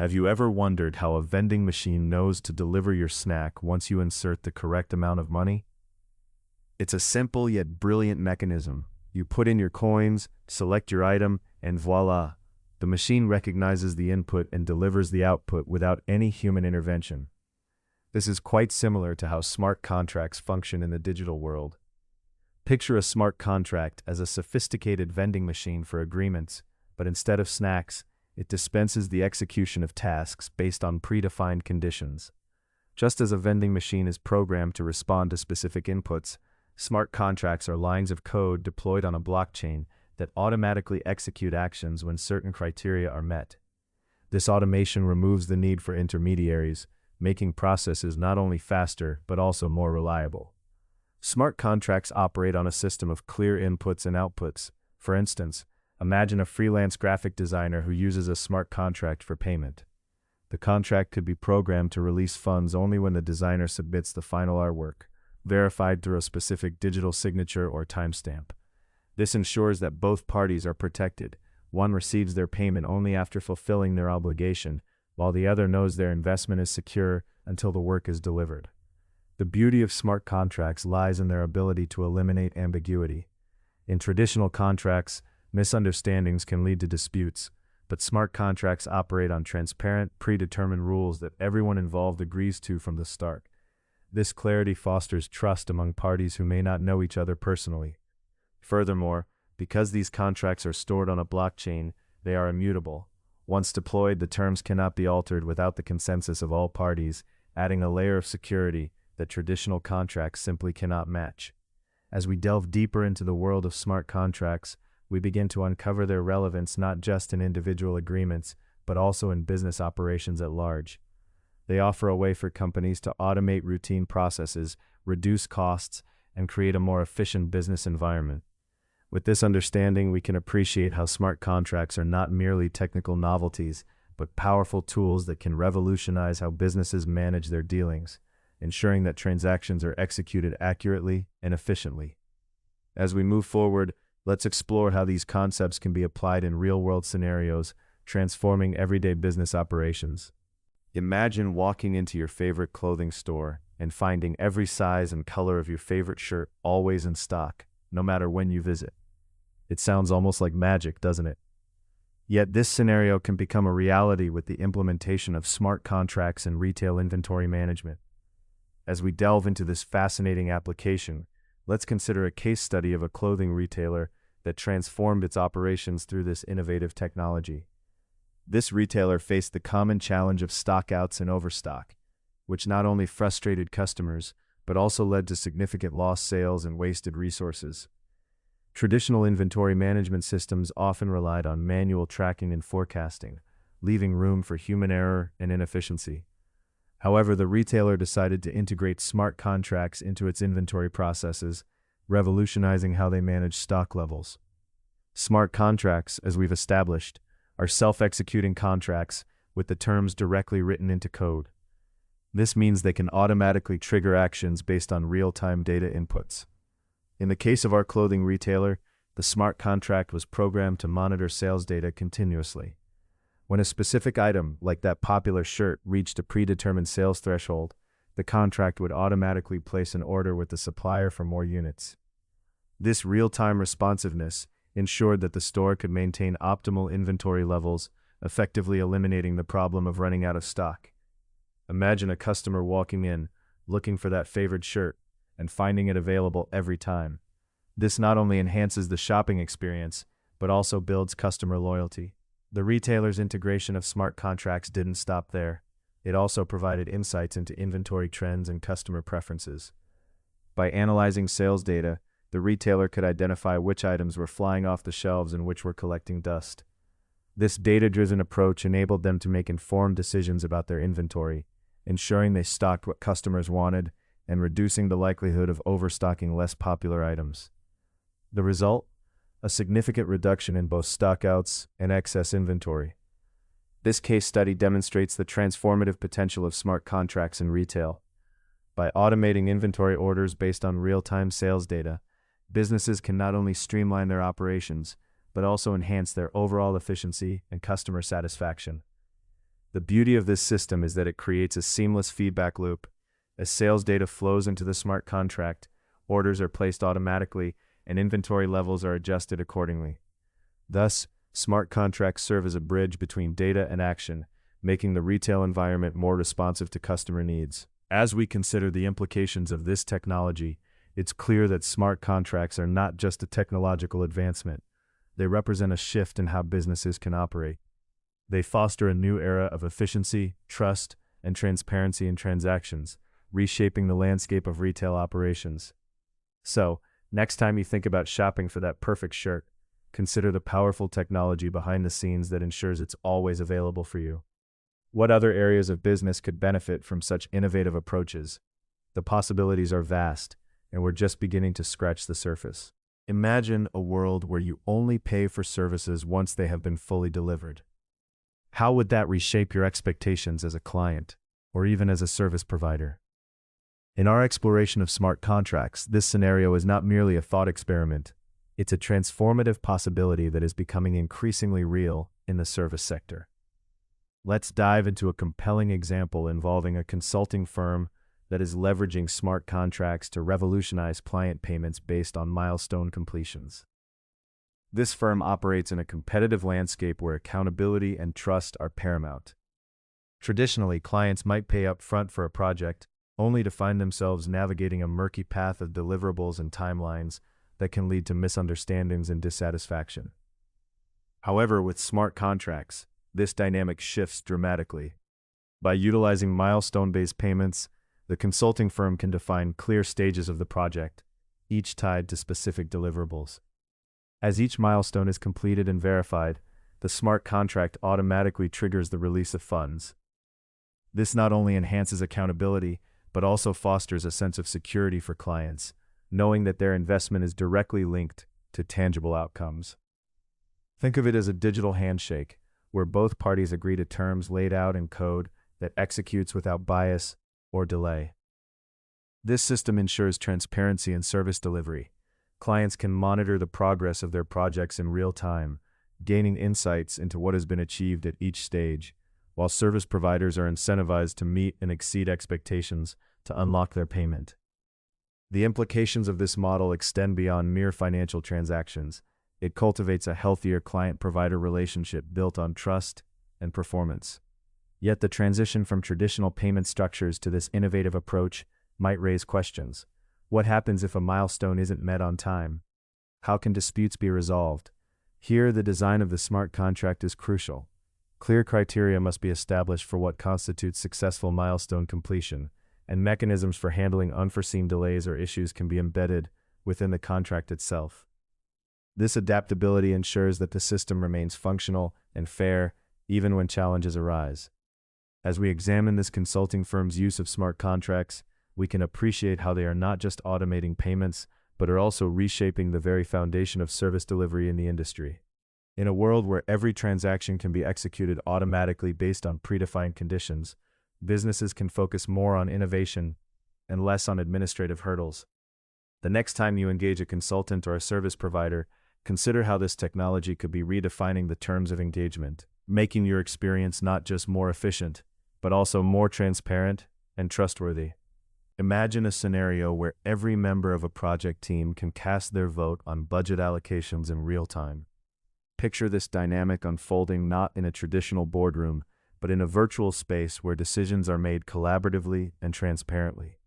Have you ever wondered how a vending machine knows to deliver your snack once you insert the correct amount of money? It's a simple yet brilliant mechanism. You put in your coins, select your item, and voila! The machine recognizes the input and delivers the output without any human intervention. This is quite similar to how smart contracts function in the digital world. Picture a smart contract as a sophisticated vending machine for agreements, but instead of snacks, it dispenses the execution of tasks based on predefined conditions. Just as a vending machine is programmed to respond to specific inputs, smart contracts are lines of code deployed on a blockchain that automatically execute actions when certain criteria are met. This automation removes the need for intermediaries, making processes not only faster but also more reliable. Smart contracts operate on a system of clear inputs and outputs. For instance, imagine a freelance graphic designer who uses a smart contract for payment. The contract could be programmed to release funds only when the designer submits the final artwork, verified through a specific digital signature or timestamp. This ensures that both parties are protected. One receives their payment only after fulfilling their obligation, while the other knows their investment is secure until the work is delivered. The beauty of smart contracts lies in their ability to eliminate ambiguity. In traditional contracts, misunderstandings can lead to disputes, but smart contracts operate on transparent, predetermined rules that everyone involved agrees to from the start. This clarity fosters trust among parties who may not know each other personally. Furthermore, because these contracts are stored on a blockchain, they are immutable. Once deployed, the terms cannot be altered without the consensus of all parties, adding a layer of security that traditional contracts simply cannot match. As we delve deeper into the world of smart contracts, we begin to uncover their relevance not just in individual agreements, but also in business operations at large. They offer a way for companies to automate routine processes, reduce costs, and create a more efficient business environment. With this understanding, we can appreciate how smart contracts are not merely technical novelties, but powerful tools that can revolutionize how businesses manage their dealings, ensuring that transactions are executed accurately and efficiently. As we move forward, let's explore how these concepts can be applied in real-world scenarios, transforming everyday business operations. Imagine walking into your favorite clothing store and finding every size and color of your favorite shirt always in stock, no matter when you visit. It sounds almost like magic, doesn't it? Yet this scenario can become a reality with the implementation of smart contracts and retail inventory management. As we delve into this fascinating application, let's consider a case study of a clothing retailer that transformed its operations through this innovative technology. This retailer faced the common challenge of stockouts and overstock, which not only frustrated customers, but also led to significant lost sales and wasted resources. Traditional inventory management systems often relied on manual tracking and forecasting, leaving room for human error and inefficiency. However, the retailer decided to integrate smart contracts into its inventory processes, revolutionizing how they manage stock levels. Smart contracts, as we've established, are self-executing contracts with the terms directly written into code. This means they can automatically trigger actions based on real-time data inputs. In the case of our clothing retailer, the smart contract was programmed to monitor sales data continuously. When a specific item, like that popular shirt, reached a predetermined sales threshold, the contract would automatically place an order with the supplier for more units. This real-time responsiveness ensured that the store could maintain optimal inventory levels, effectively eliminating the problem of running out of stock. Imagine a customer walking in, looking for that favored shirt, and finding it available every time. This not only enhances the shopping experience, but also builds customer loyalty. The retailer's integration of smart contracts didn't stop there. It also provided insights into inventory trends and customer preferences. By analyzing sales data, the retailer could identify which items were flying off the shelves and which were collecting dust. This data-driven approach enabled them to make informed decisions about their inventory, ensuring they stocked what customers wanted and reducing the likelihood of overstocking less popular items. The result? A significant reduction in both stockouts and excess inventory. This case study demonstrates the transformative potential of smart contracts in retail. By automating inventory orders based on real-time sales data, businesses can not only streamline their operations, but also enhance their overall efficiency and customer satisfaction. The beauty of this system is that it creates a seamless feedback loop. As sales data flows into the smart contract, orders are placed automatically, and inventory levels are adjusted accordingly. Thus, smart contracts serve as a bridge between data and action, making the retail environment more responsive to customer needs. As we consider the implications of this technology, it's clear that smart contracts are not just a technological advancement. They represent a shift in how businesses can operate. They foster a new era of efficiency, trust, and transparency in transactions, reshaping the landscape of retail operations. So, next time you think about shopping for that perfect shirt, consider the powerful technology behind the scenes that ensures it's always available for you. What other areas of business could benefit from such innovative approaches? The possibilities are vast, and we're just beginning to scratch the surface. Imagine a world where you only pay for services once they have been fully delivered. How would that reshape your expectations as a client, or even as a service provider? In our exploration of smart contracts, this scenario is not merely a thought experiment. It's a transformative possibility that is becoming increasingly real in the service sector. Let's dive into a compelling example involving a consulting firm that is leveraging smart contracts to revolutionize client payments based on milestone completions. This firm operates in a competitive landscape where accountability and trust are paramount. Traditionally, clients might pay up front for a project, only to find themselves navigating a murky path of deliverables and timelines that can lead to misunderstandings and dissatisfaction. However, with smart contracts, this dynamic shifts dramatically. By utilizing milestone-based payments, the consulting firm can define clear stages of the project, each tied to specific deliverables. As each milestone is completed and verified, the smart contract automatically triggers the release of funds. This not only enhances accountability, but also fosters a sense of security for clients, knowing that their investment is directly linked to tangible outcomes. Think of it as a digital handshake, where both parties agree to terms laid out in code that executes without bias or delay. This system ensures transparency in service delivery. Clients can monitor the progress of their projects in real time, gaining insights into what has been achieved at each stage, while service providers are incentivized to meet and exceed expectations to unlock their payment. The implications of this model extend beyond mere financial transactions. It cultivates a healthier client-provider relationship built on trust and performance. Yet the transition from traditional payment structures to this innovative approach might raise questions. What happens if a milestone isn't met on time? How can disputes be resolved? Here, the design of the smart contract is crucial. Clear criteria must be established for what constitutes successful milestone completion, and mechanisms for handling unforeseen delays or issues can be embedded within the contract itself. This adaptability ensures that the system remains functional and fair even when challenges arise. As we examine this consulting firm's use of smart contracts, we can appreciate how they are not just automating payments, but are also reshaping the very foundation of service delivery in the industry. In a world where every transaction can be executed automatically based on predefined conditions, businesses can focus more on innovation and less on administrative hurdles. The next time you engage a consultant or a service provider, consider how this technology could be redefining the terms of engagement, making your experience not just more efficient, but also more transparent and trustworthy. Imagine a scenario where every member of a project team can cast their vote on budget allocations in real time. Picture this dynamic unfolding not in a traditional boardroom, but in a virtual space where decisions are made collaboratively and transparently.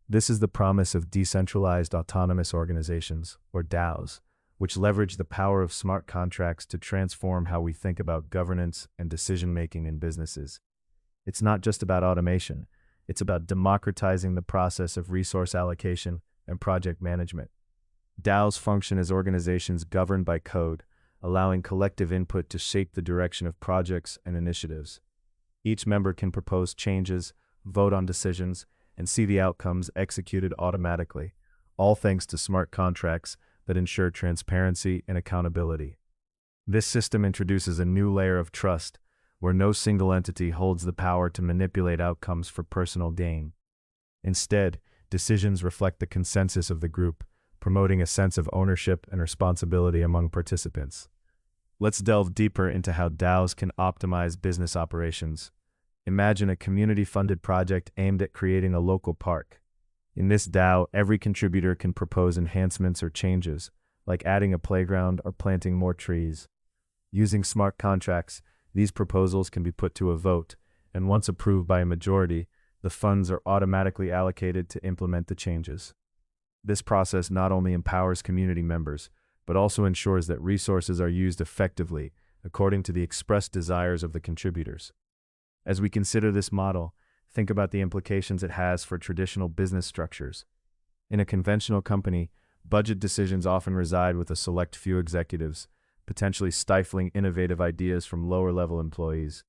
This is the promise of Decentralized Autonomous Organizations, or DAOs, which leverage the power of smart contracts to transform how we think about governance and decision-making in businesses. It's not just about automation. It's about democratizing the process of resource allocation and project management. DAOs function as organizations governed by code, allowing collective input to shape the direction of projects and initiatives. Each member can propose changes, vote on decisions, and see the outcomes executed automatically, all thanks to smart contracts that ensure transparency and accountability. This system introduces a new layer of trust, where no single entity holds the power to manipulate outcomes for personal gain. Instead, decisions reflect the consensus of the group, promoting a sense of ownership and responsibility among participants. Let's delve deeper into how DAOs can optimize business operations. Imagine a community-funded project aimed at creating a local park. In this DAO, every contributor can propose enhancements or changes, like adding a playground or planting more trees. Using smart contracts, these proposals can be put to a vote, and once approved by a majority, the funds are automatically allocated to implement the changes. This process not only empowers community members, but also ensures that resources are used effectively according to the expressed desires of the contributors. As we consider this model, think about the implications it has for traditional business structures. In a conventional company, budget decisions often reside with a select few executives, potentially stifling innovative ideas from lower-level employees.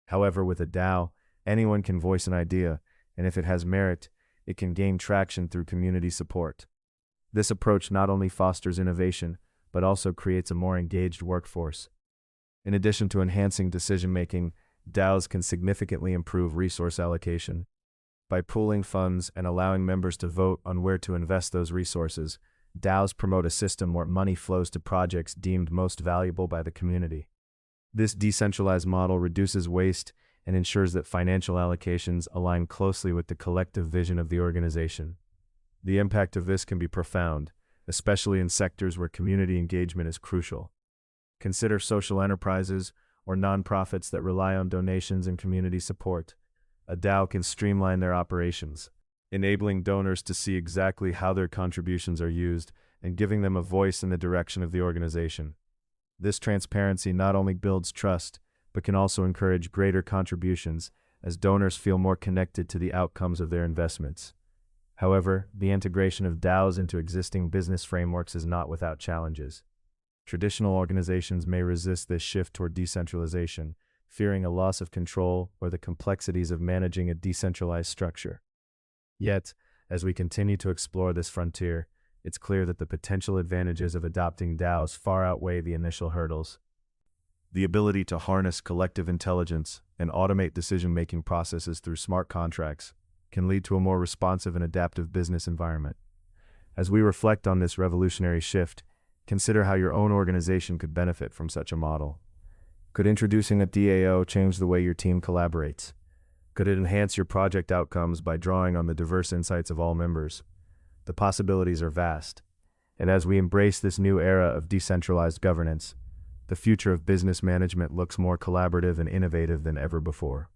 However, with a DAO, anyone can voice an idea, and if it has merit, it can gain traction through community support. This approach not only fosters innovation, but also creates a more engaged workforce. In addition to enhancing decision-making, DAOs can significantly improve resource allocation. By pooling funds and allowing members to vote on where to invest those resources, DAOs promote a system where money flows to projects deemed most valuable by the community. This decentralized model reduces waste and ensures that financial allocations align closely with the collective vision of the organization. The impact of this can be profound, especially in sectors where community engagement is crucial. Consider social enterprises or nonprofits that rely on donations and community support. A DAO can streamline their operations, enabling donors to see exactly how their contributions are used and giving them a voice in the direction of the organization. This transparency not only builds trust, but can also encourage greater contributions as donors feel more connected to the outcomes of their investments. However, the integration of DAOs into existing business frameworks is not without challenges. Traditional organizations may resist this shift toward decentralization, fearing a loss of control or the complexities of managing a decentralized structure. Yet, as we continue to explore this frontier, it's clear that the potential advantages of adopting DAOs far outweigh the initial hurdles. The ability to harness collective intelligence and automate decision-making processes through smart contracts can lead to a more responsive and adaptive business environment. As we reflect on this revolutionary shift, consider how your own organization could benefit from such a model. Could introducing a DAO change the way your team collaborates? Could it enhance your project outcomes by drawing on the diverse insights of all members? The possibilities are vast, and as we embrace this new era of decentralized governance, the future of business management looks more collaborative and innovative than ever before.